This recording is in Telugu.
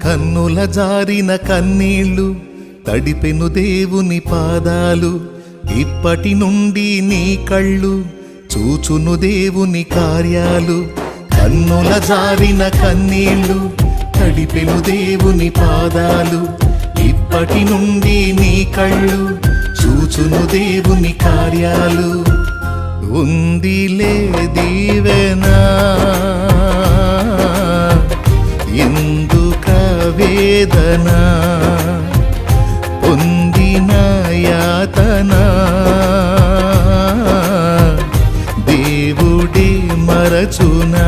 కన్నుల జారిన కన్నీళ్ళు తడిపెను దేవుని పాదాలు, ఇప్పటి నుండి నీ కళ్ళు చూచును దేవుని కార్యాలు. కన్నుల జారిన కన్నీళ్ళు తడిపెను దేవుని పాదాలు, ఇప్పటి నుండి నీ కళ్ళు చూచును దేవుని కార్యాలు. ఉందిలే దీవెనా ఎందుక వేదన, పొందిన యాతన దేవుడే మరచునా.